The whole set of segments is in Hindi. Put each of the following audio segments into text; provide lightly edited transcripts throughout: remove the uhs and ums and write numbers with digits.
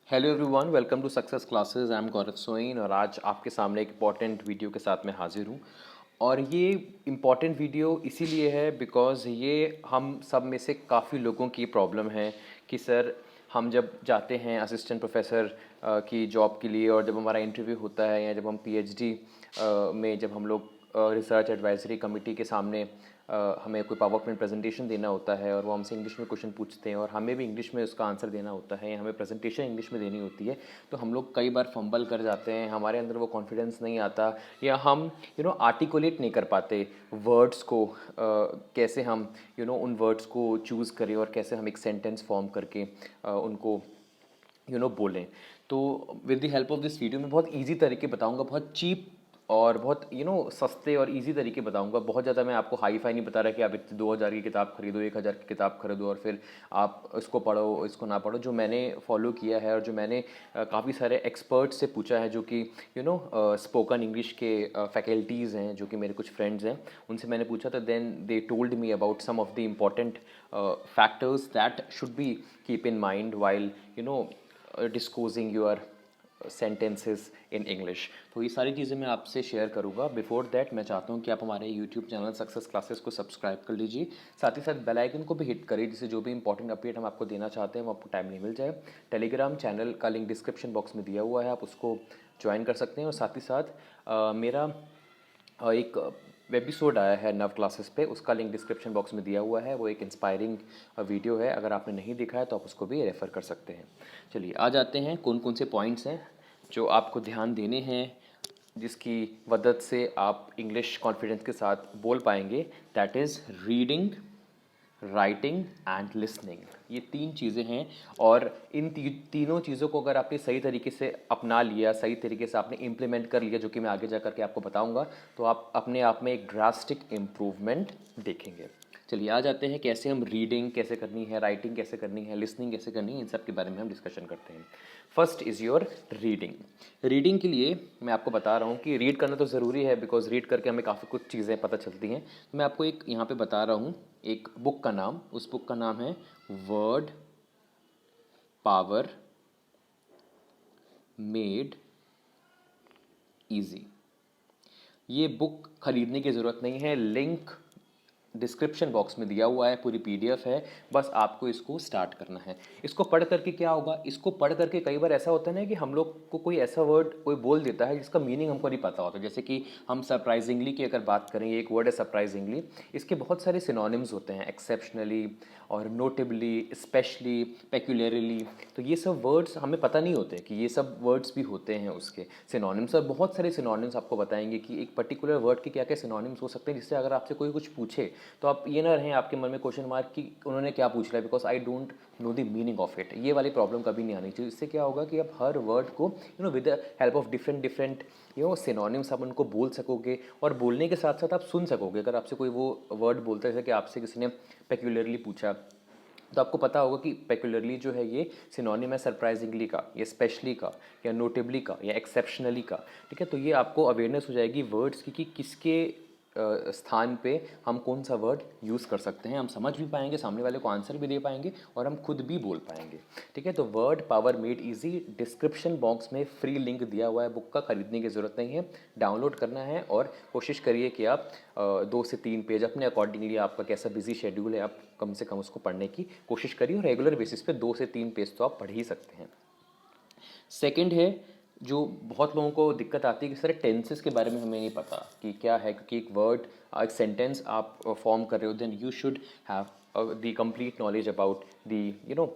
Hello everyone, welcome to success classes. I am Gaurav Soin और आज आपके सामने एक इम्पॉर्टेंट वीडियो के साथ मैं हाजिर हूँ। और ये इम्पॉर्टेंट वीडियो इसीलिए है बिकॉज़ ये हम सब में से काफ़ी लोगों की प्रॉब्लम है कि सर हम जब जाते हैं असिस्टेंट प्रोफेसर की जॉब के लिए और जब हमारा इंटरव्यू होता है या जब हम पीएचडी में जब हम लोग रिसर्च एडवाइजरी कमेटी के सामने हमें कोई पावर पॉइंट प्रेजेंटेशन देना होता है और वो हमसे इंग्लिश में क्वेश्चन पूछते हैं और हमें भी इंग्लिश में उसका आंसर देना होता है या हमें प्रेजेंटेशन इंग्लिश में देनी होती है, तो हम लोग कई बार फंबल कर जाते हैं, हमारे अंदर वो कॉन्फिडेंस नहीं आता या हम आर्टिकुलेट नहीं कर पाते वर्ड्स को। कैसे हम उन वर्ड्स को चूज़ करें और कैसे हम एक सेंटेंस फॉर्म करके उनको बोलें। तो with the help of this video मैं बहुत इजी तरीके बताऊंगा, बहुत चीप और बहुत सस्ते और इजी तरीके बताऊंगा। बहुत ज़्यादा मैं आपको हाई फाई नहीं बता रहा कि आप इतने 2000 की किताब खरीदो, 1000 की किताब खरीदो और फिर आप इसको पढ़ो इसको ना पढ़ो। जो मैंने फॉलो किया है और जो मैंने काफ़ी सारे एक्सपर्ट्स से पूछा है जो कि स्पोकन इंग्लिश के फैकल्टीज़ हैं, जो कि मेरे कुछ फ्रेंड्स हैं, उनसे मैंने पूछा था। Then they told me about some of the important factors that should be keep in mind while disclosing your sentences in English. तो ये सारी चीज़ें मैं आपसे शेयर करूँगा। बिफोर दैट मैं चाहता हूँ कि आप हमारे यूट्यूब चैनल सक्सेस क्लासेस को सब्सक्राइब कर लीजिए, साथ ही साथ बेल आइकन को भी हिट करिए जिससे जो भी इंपॉर्टेंट अपडेट हम आपको देना चाहते हैं वो आपको टाइमली मिल जाए। टेलीग्राम चैनल का लिंक डिस्क्रिप्शन बॉक्स में दिया हुआ है, आप उसको ज्वाइन कर सकते हैं। और साथ ही साथ मेरा एक एपिसोड आया है नव क्लासेस पे, उसका लिंक डिस्क्रिप्शन बॉक्स में दिया हुआ है। वो एक इंस्पायरिंग वीडियो है, अगर आपने नहीं देखा है तो आप उसको भी रेफ़र कर सकते हैं। चलिए आ जाते हैं कौन कौन से पॉइंट्स हैं जो आपको ध्यान देने हैं जिसकी मदद से आप इंग्लिश कॉन्फिडेंस के साथ बोल पाएंगे। That is reading, writing and listening. ये तीन चीज़ें हैं और इन तीनों चीज़ों को अगर आपने सही तरीके से अपना लिया, सही तरीके से आपने इम्प्लीमेंट कर लिया, जो कि मैं आगे जा कर के आपको बताऊंगा, तो आप अपने आप में एक ड्रास्टिक इम्प्रूवमेंट देखेंगे। चलिए आ जाते हैं कैसे हम रीडिंग कैसे करनी है, राइटिंग कैसे करनी है, लिसनिंग कैसे करनी है, इन सब के बारे में हम डिस्कशन करते हैं। First is your reading. Reading के लिए मैं आपको बता रहा हूँ कि रीड करना तो ज़रूरी है बिकॉज रीड करके हमें काफ़ी कुछ चीज़ें पता चलती हैं। तो मैं आपको एक यहाँ पे बता रहा हूँ एक बुक का नाम, उस बुक का नाम है वर्ड पावर मेड इजी। ये बुक खरीदने की ज़रूरत नहीं है, लिंक डिस्क्रिप्शन बॉक्स में दिया हुआ है, पूरी पीडीएफ है, बस आपको इसको स्टार्ट करना है। इसको पढ़ करके क्या होगा, इसको पढ़ करके कई बार ऐसा होता है ना कि हम लोग को कोई ऐसा वर्ड कोई बोल देता है जिसका मीनिंग हमको नहीं पता होता। जैसे कि हम सरप्राइजिंगली की अगर बात करें, ये एक वर्ड है सरप्राइजिंगली, इसके बहुत सारे सिनोनिम्स होते हैं, एक्सेप्शनली और नोटेबली, स्पेशली, पेक्यूलरली। तो ये सब वर्ड्स हमें पता नहीं होते कि ये सब वर्ड्स भी होते हैं उसके सिनोनिम्स। और बहुत सारे सिनोनिम्स आपको बताएंगे कि एक पर्टिकुलर वर्ड के क्या क्या सिनोनिम्स हो सकते हैं, जिससे अगर आपसे कोई कुछ पूछे तो आप ये ना रहें आपके मन में क्वेश्चन मार्क कि उन्होंने क्या पूछ रहा है, because I don't know the meaning of it. ये वाली प्रॉब्लम कभी नहीं आनी चाहिए। इससे क्या होगा कि आप हर वर्ड को with the help of different different synonyms आप उनको बोल सकोगे और बोलने के साथ साथ आप सुन सकोगे। अगर आपसे कोई वो वर्ड बोलता है, जैसे कि आपसे किसी ने पेक्यूलरली पूछा, तो आपको पता होगा कि पेक्यूलरली जो है ये सिनोनिम है सरप्राइजिंगली का, या स्पेशली का, या नोटेबली का, या एक्सेप्शनली का। ठीक है, तो ये आपको अवेयरनेस हो जाएगी वर्ड्स की कि किसके स्थान पे हम कौन सा वर्ड यूज़ कर सकते हैं। हम समझ भी पाएंगे, सामने वाले को आंसर भी दे पाएंगे और हम खुद भी बोल पाएंगे। ठीक है, तो word power made easy, description box में फ्री लिंक दिया हुआ है बुक का, खरीदने की ज़रूरत नहीं है, डाउनलोड करना है और कोशिश करिए कि आप 2 से 3 पेज अपने अकॉर्डिंगली, आपका कैसा बिजी शेड्यूल है, आप कम से कम उसको पढ़ने की कोशिश करिए और रेगुलर बेसिस पे 2 से 3 पेज तो आप पढ़ ही सकते हैं। सेकंड है, जो बहुत लोगों को दिक्कत आती है कि सर टेंसेस के बारे में हमें नहीं पता कि क्या है, क्योंकि एक वर्ड एक सेंटेंस आप फॉर्म कर रहे हो, then you should have the complete knowledge about the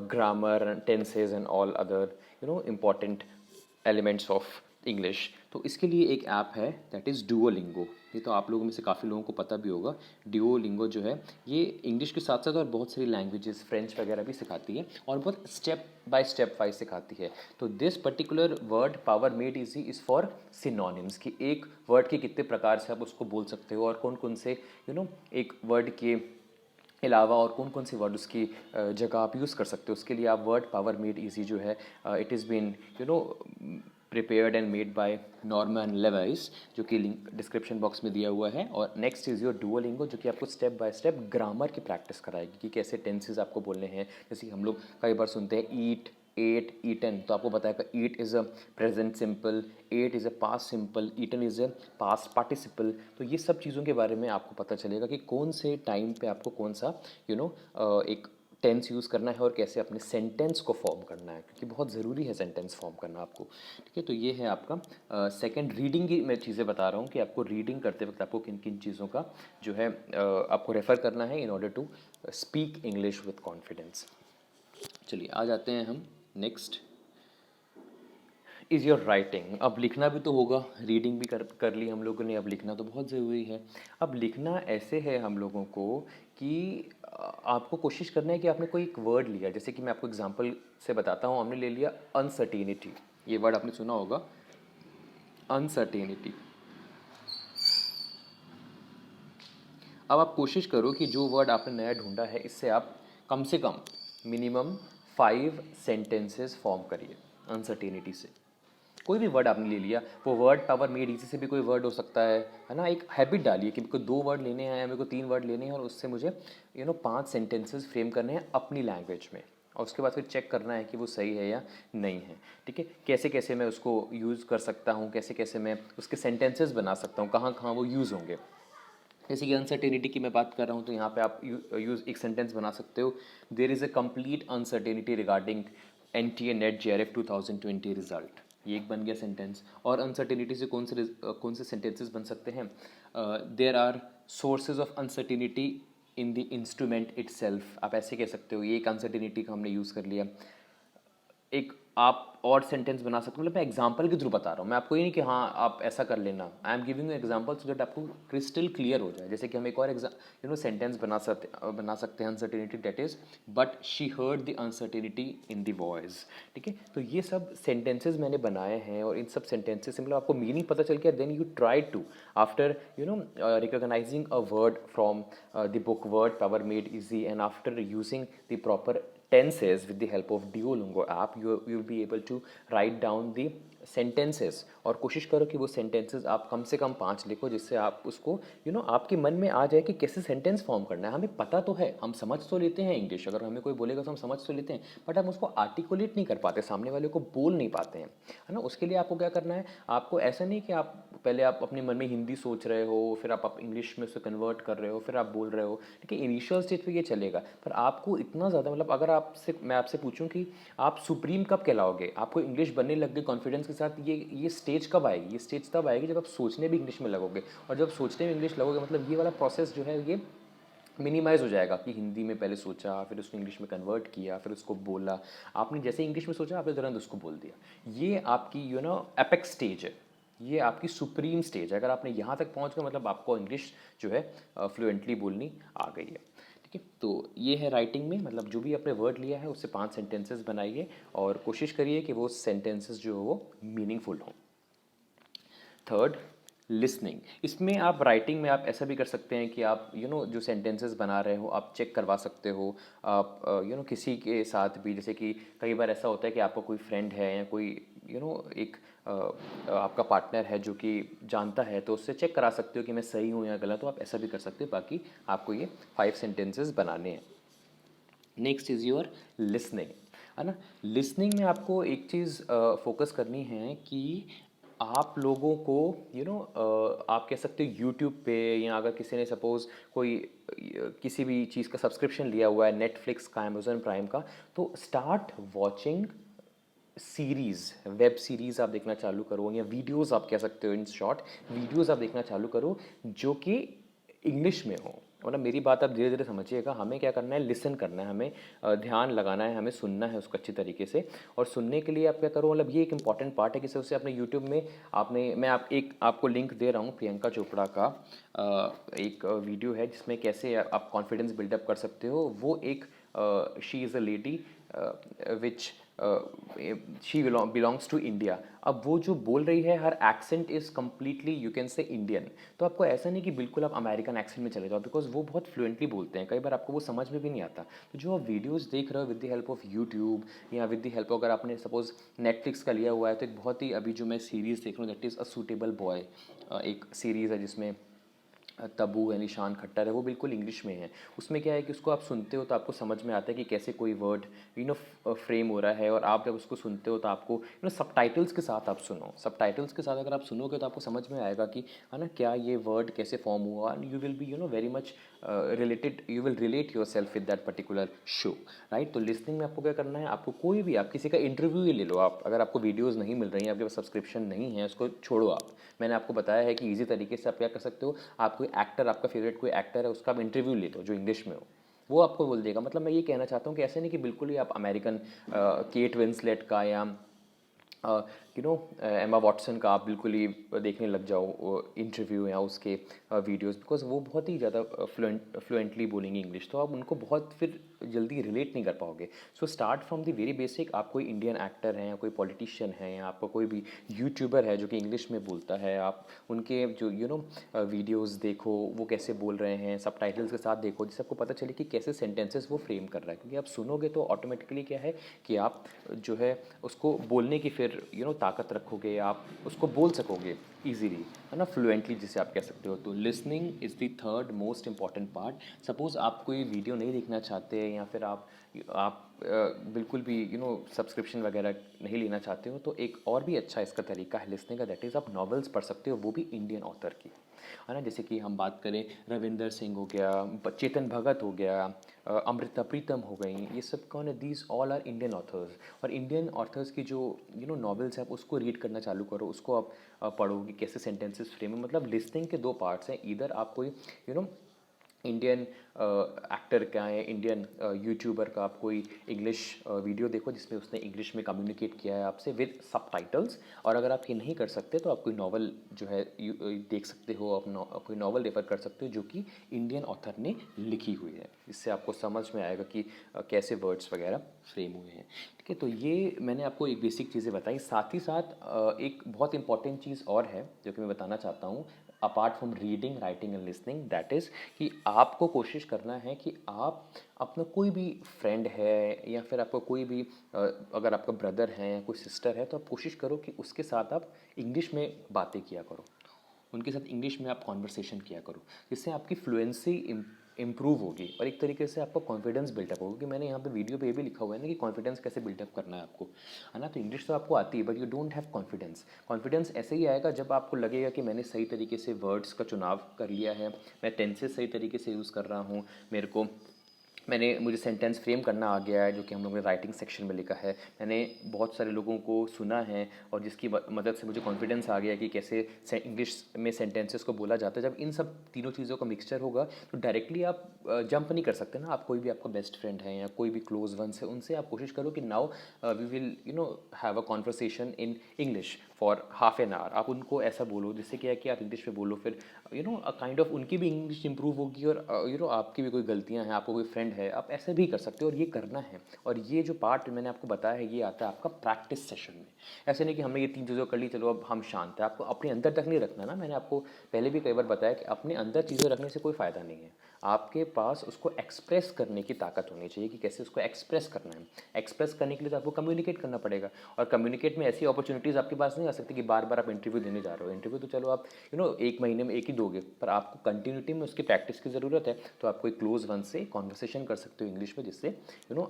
grammar, tenses and all other important elements of English. तो इसके लिए एक ऐप है दैट इज़ डुओलिंगो। ये तो आप लोगों में से काफ़ी लोगों को पता भी होगा। डुओलिंगो जो है ये इंग्लिश के साथ साथ और बहुत सारी लैंग्वेजेस, फ्रेंच वगैरह भी सिखाती है और बहुत स्टेप बाय स्टेप वाइज सिखाती है। तो this particular word power made easy is for synonyms, कि एक वर्ड के कितने प्रकार से आप उसको बोल सकते हो और कौन कौन से एक वर्ड के अलावा और कौन कौन से वर्ड उसकी जगह आप यूज़ कर सकते हो। उसके लिए आप वर्ड पावर मेड इजी जो है, it is been prepared and made by Norman Lewis, जो कि लिंक डिस्क्रिप्शन बॉक्स में दिया हुआ है। और नेक्स्ट इज़ योर डुओलिंगो, जो कि आपको स्टेप बाय स्टेप ग्रामर की प्रैक्टिस कराएगी कि कैसे टेंसेज आपको बोलने हैं। जैसे कि हम लोग कई बार सुनते हैं ईट, एट ईटन, तो आपको बताएगा eat is a present simple, ate is a past simple, eaten is a past participle. तो ये सब चीज़ों के बारे में आपको पता चलेगा कि कौन से टाइम पे आपको कौन सा एक टेंस यूज़ करना है और कैसे अपने सेंटेंस को फॉर्म करना है, क्योंकि बहुत ज़रूरी है सेंटेंस फॉर्म करना आपको। ठीक है, तो ये है आपका सेकंड। रीडिंग की मैं चीज़ें बता रहा हूँ कि आपको रीडिंग करते वक्त आपको किन किन चीज़ों का जो है आपको रेफ़र करना है in order to speak English with confidence. चलिए आ जाते हैं हम नेक्स्ट, इज़ योर राइटिंग। अब लिखना भी तो होगा, रीडिंग भी कर ली हम लोगों ने, अब लिखना तो बहुत ज़रूरी है। अब लिखना ऐसे है हम लोगों को कि आपको कोशिश करना है कि आपने कोई एक वर्ड लिया, जैसे कि मैं आपको एग्जांपल से बताता हूँ। हमने ले लिया अनसर्टेनिटी, ये वर्ड आपने सुना होगा, अनसर्टेनिटी। अब आप कोशिश करो कि जो वर्ड आपने नया ढूंढा है इससे आप कम से कम मिनिमम 5 सेंटेंसेस फॉर्म करिए अनसर्टेनिटी से। कोई भी वर्ड आपने ले लिया, वो वर्ड पावर मेड इजी से भी कोई वर्ड हो सकता है ना। एक हैबिट डालिए कि मेरे को 2 वर्ड लेने हैं, मेरे को 3 वर्ड लेने हैं और उससे मुझे 5 सेंटेंसेस फ्रेम करने हैं अपनी लैंग्वेज में, और उसके बाद फिर चेक करना है कि वो सही है या नहीं है। ठीक है, कैसे कैसे मैं उसको यूज़ कर सकता हूँ, कैसे कैसे मैं उसके सेंटेंसेस बना सकता हूँ, कहाँ कहाँ वो यूज़ होंगे। जैसे कि अनसर्टेनिटी की मैं बात कर रहा हूँ तो यहाँ पे आप यूज़ एक सेंटेंस बना सकते हो, there is a complete uncertainty regarding NTA NET JRF 2020 result. ये एक बन गया सेंटेंस। और अनसर्टेनिटी से कौन से सेंटेंसेस बन सकते हैं, there are sources of uncertainty in the instrument itself, आप ऐसे कह सकते हो। ये एक अनसर्टेनिटी का हमने यूज़ कर लिया। एक आप और सेंटेंस बना सकते हो, मतलब मैं एग्जांपल के थ्रू बता रहा हूँ, मैं आपको ये नहीं कि हाँ आप ऐसा कर लेना, I am giving you example so that आपको क्रिस्टल क्लियर हो जाए। जैसे कि हम एक और सेंटेंस बना सकते हैं uncertainty, that is but she heard the uncertainty in the voice. ठीक है, तो ये सब सेंटेंसेस मैंने बनाए हैं और इन सब सेंटेंसेस से मतलब आपको मीनिंग पता चल गया, then you try to after recognising a word from the book word power made easy and after using the proper tenses with the help of Duolingo app, you'll be able to write down the sentences। और कोशिश करो कि वो सेंटेंसेस आप कम से कम 5 लिखो, जिससे आप उसको आपके मन में आ जाए कि कैसे सेंटेंस फॉर्म करना है। हमें पता तो है, हम समझ तो लेते हैं इंग्लिश, अगर हमें कोई बोलेगा तो हम समझ तो लेते हैं, बट हम उसको आर्टिकुलेट नहीं कर पाते, सामने वाले को बोल नहीं पाते हैं, है ना। उसके लिए आपको क्या करना है, आपको ऐसा नहीं कि आप पहले आप अपने मन में हिंदी सोच रहे हो, फिर आप इंग्लिश में उसे कन्वर्ट कर रहे हो, फिर आप बोल रहे हो। ठीक है, इनिशियल स्टेज पे ये चलेगा, पर आपको इतना ज़्यादा मतलब अगर मैं आपसे पूछूं कि आप सुप्रीम कब कहलाओगे, आपको इंग्लिश बनने लग गई कॉन्फिडेंस के साथ, ये स्टेज कब आएगी? ये स्टेज तब आएगी जब आप सोचने भी इंग्लिश में लगोगे, और जब सोचने में इंग्लिश लगोगे मतलब ये वाला प्रोसेस जो है ये मिनिमाइज़ हो जाएगा कि हिंदी में पहले सोचा, फिर उसको इंग्लिश में कन्वर्ट किया, फिर उसको बोला। आपने जैसे इंग्लिश में सोचा, आपने तुरंत उसको बोल दिया। ये आपकी एपेक्स स्टेज है, ये आपकी सुप्रीम स्टेज है। अगर आपने यहाँ तक पहुँच गए मतलब आपको इंग्लिश जो है फ्लुएंटली बोलनी आ गई है। ठीक है, तो ये है राइटिंग में, मतलब जो भी आपने वर्ड लिया है उससे 5 सेंटेंसेस बनाइए और कोशिश करिए कि वो सेंटेंसेस जो हो वो मीनिंगफुल हों। Third, listening. इसमें आप राइटिंग में आप ऐसा भी कर सकते हैं कि आप जो सेंटेंसेस बना रहे हो आप चेक करवा सकते हो। आप किसी के साथ भी, जैसे कि कई बार ऐसा होता है कि आपका कोई फ्रेंड है या कोई एक आपका पार्टनर है जो कि जानता है, तो उससे चेक करा सकते हो कि मैं सही हूँ या गलत हूँ। आप ऐसा भी कर सकते हो। बाकी आपको ये 5 सेंटेंसेस बनाने हैं। नेक्स्ट इज़ योर लिसनिंग, है ना। लिसनिंग में आपको एक चीज़ फोकस करनी है कि आप लोगों को आप कह सकते हो यूट्यूब पे, या अगर किसी ने सपोज़ कोई किसी भी चीज़ का सब्सक्रिप्शन लिया हुआ है, नेटफ्लिक्स का, अमेजोन प्राइम का, तो start watching series, web series आप देखना चालू करो, या वीडियोज़ आप कह सकते हो, इन शॉर्ट वीडियोज़ आप देखना चालू करो जो कि इंग्लिश में हो। मतलब मेरी बात आप धीरे धीरे समझिएगा। हमें क्या करना है, लिसन करना है, हमें ध्यान लगाना है, हमें सुनना है उसको अच्छी तरीके से। और सुनने के लिए आप क्या करो, मतलब ये एक इंपॉर्टेंट पार्ट है कि सबसे अपने यूट्यूब में मैं आपको लिंक दे रहा हूँ प्रियंका चोपड़ा का एक वीडियो है जिसमें कैसे आप कॉन्फिडेंस बिल्डअप कर सकते हो। वो एक she is a lady which she belongs to India. अब वो जो बोल रही है, her accent is completely you can say Indian. तो आपको ऐसा नहीं कि बिल्कुल आप अमेरिकन एक्सेंट में चले जाओ, बिकॉज वो बहुत फ्लुएंटली बोलते हैं, कई बार आपको वो समझ में भी नहीं आता। तो जो आप वीडियोज़ देख रहे हो with the help of YouTube, या विद द हेल्प अगर आपने सपोज नेटफ्लिक्स का लिया हुआ है, तो एक बहुत ही अभी जो मैं सीरीज़ देख रहा हूँ that is a suitable boy, एक सीरीज़ है जिसमें तब्बू है, निशान खट्टर है, वो बिल्कुल इंग्लिश में है। उसमें क्या है कि उसको आप सुनते हो तो आपको समझ में आता है कि कैसे कोई वर्ड फ्रेम हो रहा है, और आप जब उसको सुनते हो तो आपको सबटाइटल्स के साथ आप सुनो। सबटाइटल्स के साथ अगर आप सुनोगे तो आपको समझ में आएगा कि है ना क्या ये वर्ड कैसे फॉर्म हुआ, and you will be very much related, you will relate your self with that particular show, right. तो लिसनिंग में आपको क्या करना है, आपको कोई भी, आप किसी का इंटरव्यू ही ले लो, आप अगर आपको वीडियोज़ नहीं मिल रही हैं, आपके पास सब्सक्रिप्शन नहीं है, उसको छोड़ो आप। मैंने आपको बताया है कि ईजी तरीके से आप क्या कर सकते हो, आप कोई एक्टर, आपका फेवरेट कोई एक्टर है, उसका आप इंटरव्यू ले लो जो इंग्लिश में हो, वो आपको बोल देगा। मतलब मैं ये कहना चाहता हूँ कि ऐसे नहीं कि बिल्कुल ही आप अमेरिकन केट विंसलेट का या एमा वॉटसन का आप बिल्कुल ही देखने लग जाओ इंटरव्यू या उसके वीडियोस, बिकॉज वो बहुत ही ज़्यादा फ्लुएंटली बोलेंगे इंग्लिश, तो आप उनको बहुत फिर जल्दी रिलेट नहीं कर पाओगे। So start from the very basic. आप कोई इंडियन एक्टर हैं या कोई पॉलिटिशियन है या आपका कोई भी यूट्यूबर है जो कि इंग्लिश में बोलता है, आप उनके जो वीडियोज़ देखो, वो कैसे बोल रहे हैं, सबटाइटल्स के साथ देखो, जिससे आपको पता चले कि कैसे सेंटेंसेस वो फ्रेम कर रहा है। क्योंकि आप सुनोगे तो ऑटोमेटिकली क्या है कि आप जो है उसको बोलने की फिर ताकत रखोगे, आप उसको बोल सकोगे ईजीली, है ना, फ्लुएंटली जिसे आप कह सकते हो। तो listening is the third most important part. Suppose आप कोई वीडियो नहीं देखना चाहते हैं या फिर आप बिल्कुल भी सब्सक्रिप्शन वगैरह नहीं लेना चाहते हो, तो एक और भी अच्छा इसका तरीका है लिसनिंग का, दैट इज़ आप नॉवेल्स पढ़ सकते हो, वो भी इंडियन ऑथर की, है ना। जैसे कि हम बात करें, रविंदर सिंह हो गया, चेतन भगत हो गया, अमृता प्रीतम हो गई, ये सब कौन है, these all are Indian authors. और इंडियन ऑथर्स की जो नॉवेल्स है, आप उसको रीड करना चालू करो, उसको आप पढ़ो कि कैसे सेंटेंसेस फ्रेम है। मतलब लिसनिंग के दो पार्ट्स हैं, इधर आप कोई इंडियन एक्टर का है, इंडियन यूट्यूबर का आप कोई इंग्लिश वीडियो देखो जिसमें उसने इंग्लिश में कम्युनिकेट किया है आपसे विद सबटाइटल्स। और अगर आप ये नहीं कर सकते तो आप कोई नॉवल जो है देख सकते हो, आप कोई नॉवल रेफर कर सकते हो जो कि इंडियन ऑथर ने लिखी हुई है। इससे आपको समझ में आएगा कि कैसे वर्ड्स वगैरह फ्रेम हुए हैं। ठीक है, तो ये मैंने आपको एक बेसिक चीज़ें बताई। साथ ही साथ एक बहुत इंपॉर्टेंट चीज़ और है जो कि मैं बताना चाहता हूँ, apart from reading, writing and listening, that is कि आपको कोशिश करना है कि आप अपना कोई भी फ्रेंड है या फिर आपका कोई भी अगर आपका ब्रदर है या कोई सिस्टर है, तो आप कोशिश करो कि उसके साथ आप इंग्लिश में बातें किया करो, उनके साथ इंग्लिश में आप कॉन्वर्सेशन किया करो, जिससे आपकी फ्लुएंसी इम्प्रूव होगी और एक तरीके से आपका कॉन्फिडेंस बिल्डअप होगा। क्योंकि मैंने यहाँ पे वीडियो पे ये भी लिखा हुआ है ना कि कॉन्फिडेंस कैसे बिल्डअप करना है आपको, है ना। तो इंग्लिश तो आपको आती है but you don't have confidence. Confidence ऐसे ही आएगा जब आपको लगेगा कि मैंने सही तरीके से वर्ड्स का चुनाव कर लिया है, मैं टेंसेस सही तरीके से यूज़ कर रहा हूँ, मुझे सेंटेंस फ्रेम करना आ गया है, जो कि हम लोगों ने राइटिंग सेक्शन में लिखा है। मैंने बहुत सारे लोगों को सुना है और जिसकी मदद से मुझे कॉन्फिडेंस आ गया कि कैसे इंग्लिश में सेंटेंसेस को बोला जाता है। जब इन सब तीनों चीज़ों का मिक्सचर होगा तो डायरेक्टली आप जंप नहीं कर सकते ना। आप कोई भी आपका बेस्ट फ्रेंड है या कोई भी क्लोज वंस है, उनसे आप कोशिश करो कि now we will have a conversation in English for half an hour. आप उनको ऐसा बोलो जिससे क्या है कि आप इंग्लिश में बोलो, फिर अ काइंड ऑफ उनकी भी इंग्लिश इंप्रूव होगी और आपकी भी कोई गलतियां हैं, आपको कोई फ्रेंड है, आप ऐसे भी कर सकते हो और ये करना है। और ये जो पार्ट मैंने आपको बताया है ये आता है आपका प्रैक्टिस सेशन में। ऐसे नहीं कि हमने ये तीन चीज़ें कर ली चलो अब हम शांत हैं, आपको अपने अंदर तक नहीं रखना ना। मैंने आपको पहले भी कई बार बताया कि अपने अंदर चीज़ें रखने से कोई फ़ायदा नहीं है। आपके पास उसको एक्सप्रेस करने की ताकत होनी चाहिए कि कैसे उसको एक्सप्रेस करना है। एक्सप्रेस करने के लिए तो आपको कम्युनिकेट करना पड़ेगा, और कम्युनिकेट में ऐसी अपॉर्चुनिटीज़ आपके पास नहीं आ सकती कि बार बार आप इंटरव्यू देने जा रहे हो। इंटरव्यू तो चलो आप एक महीने में एक ही दोगे, पर आपको कंटिन्यूटी में उसकी प्रैक्टिस की ज़रूरत है। तो आप कोई क्लोज वन से कॉन्वर्सेशन कर सकते हो इंग्लिश में, जिससे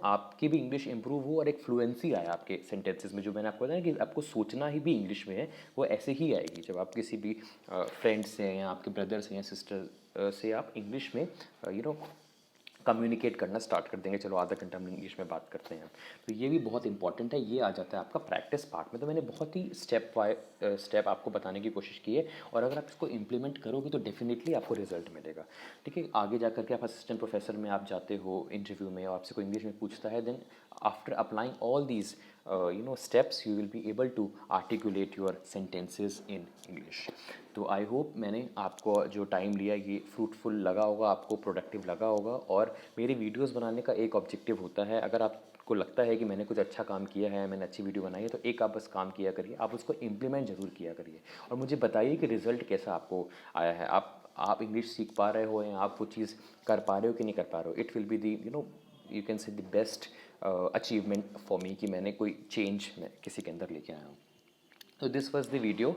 आपकी भी इंग्लिश इंप्रूव हो और एक फ्लुएंसी आए आपके सेंटेंसेस में। जो मैंने आपको बताया कि आपको सोचना ही भी इंग्लिश में है, वो ऐसे ही आएगी जब आप किसी भी फ्रेंड से या आपके ब्रदर से या सिस्टर से आप इंग्लिश में कम्युनिकेट करना स्टार्ट कर देंगे। चलो आधा घंटा हम इंग्लिश में बात करते हैं, तो ये भी बहुत इंपॉर्टेंट है। ये आ जाता है आपका प्रैक्टिस पार्ट में। तो मैंने बहुत ही स्टेप बाय स्टेप आपको बताने की कोशिश की है, और अगर आप इसको इम्प्लीमेंट करोगे तो डेफिनेटली आपको रिजल्ट मिलेगा। ठीक है, आगे जा करके आप असिस्टेंट प्रोफेसर में आप जाते हो इंटरव्यू में और आपसे कोई इंग्लिश में पूछता है, then after applying all these steps you will be able to articulate your sentences in English। तो आई होप मैंने आपको जो टाइम लिया ये फ्रूटफुल लगा होगा, आपको प्रोडक्टिव लगा होगा। और मेरी वीडियोस बनाने का एक ऑब्जेक्टिव होता है, अगर आपको लगता है कि मैंने कुछ अच्छा काम किया है, मैंने अच्छी वीडियो बनाई है, तो एक आप बस काम किया करिए, आप उसको इम्प्लीमेंट ज़रूर किया करिए और मुझे बताइए कि रिज़ल्ट कैसा आपको आया है। आप इंग्लिश सीख पा रहे हो या आप वो चीज़ कर पा रहे हो कि नहीं कर पा रहे हो। It will be the you can से the best achievement for me कि मैंने कोई चेंज मैं किसी के अंदर लेके आया हूँ। So this was the video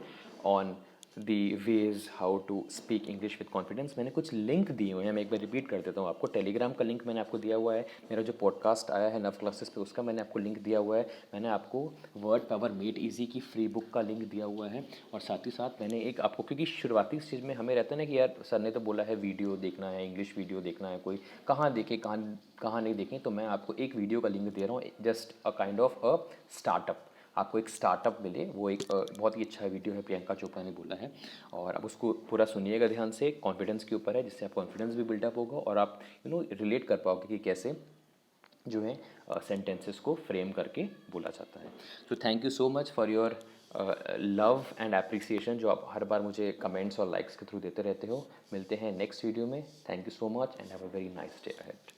on the ways how to speak English with confidence. मैंने कुछ लिंक दिए हुए हैं, मैं एक बार रिपीट कर देता हूँ आपको। टेलीग्राम का लिंक मैंने आपको दिया हुआ है, मेरा जो पॉडकास्ट आया है नव क्लासेस पे उसका मैंने आपको लिंक दिया हुआ है, मैंने आपको वर्ड पावर मेड इजी की फ्री बुक का लिंक दिया हुआ है, और साथ ही साथ मैंने एक आपको, क्योंकि शुरुआती चीज़ में हमें रहता है ना कि यार सर ने तो बोला है वीडियो देखना है, इंग्लिश वीडियो देखना है, कोई कहाँ देखें कहाँ कहाँ नहीं देखें, तो मैं आपको एक वीडियो का लिंक दे रहा हूँ, just a kind of a startup, आपको एक स्टार्टअप मिले। वो एक बहुत ही अच्छा वीडियो है, प्रियंका चोपड़ा ने बोला है, और अब उसको पूरा सुनिएगा ध्यान से। कॉन्फिडेंस के ऊपर है, जिससे आप कॉन्फिडेंस भी बिल्डअप होगा और आप रिलेट कर पाओगे कि कैसे जो है सेंटेंसेस को फ्रेम करके बोला जाता है। So thank you so much for your love and appreciation, जो आप हर बार मुझे कमेंट्स और लाइक्स के थ्रू देते रहते हो। मिलते हैं नेक्स्ट वीडियो में। Thank you so much and have a very nice day ahead.